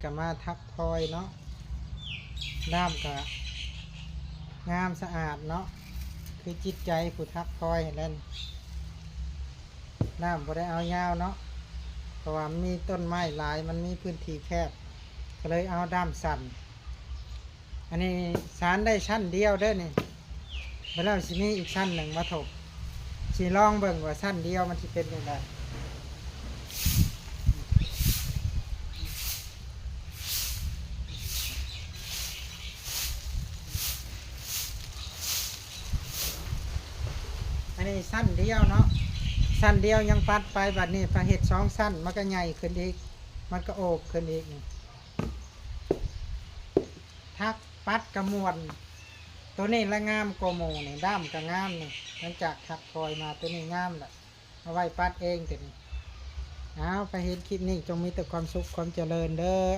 ก็มาทักทอยเนาะน้ำก็งามสะอาดเนาะคือจิตใจผู้ทักทอยเล่นน้ำบ่ได้เอายาวเนาะเพราะว่ามีต้นไม้หลายมันมีพื้นที่แคบก็เลยเอาด้ามสั่นอันนี้สารได้ชั้นเดียวเด้อนี่เวลาสิมีอีกชั้นหนึ่งมาถกสิลองเบิ่งว่าชั้นเดียวมันสิเป็นยังไงอันนี้ชั้นเดียวเนาะชั้นเดียวยังปัดไปบัดนี้พอเห็ด2ชั้นมันก็ใหญ่ขึ้นอีกมันก็โอบขึ้นอีกนี่ทักปัดกระมวลตัวนี้ละงามโกโมนี่ด้ามก็งามนี่หลังจากทักคอยมาตัวนี้งามแหละเอาไว้ปัดเองตัวนี้เอาไปเห็นคลิปนี้จงมีแต่ความสุขความเจริญเด้อ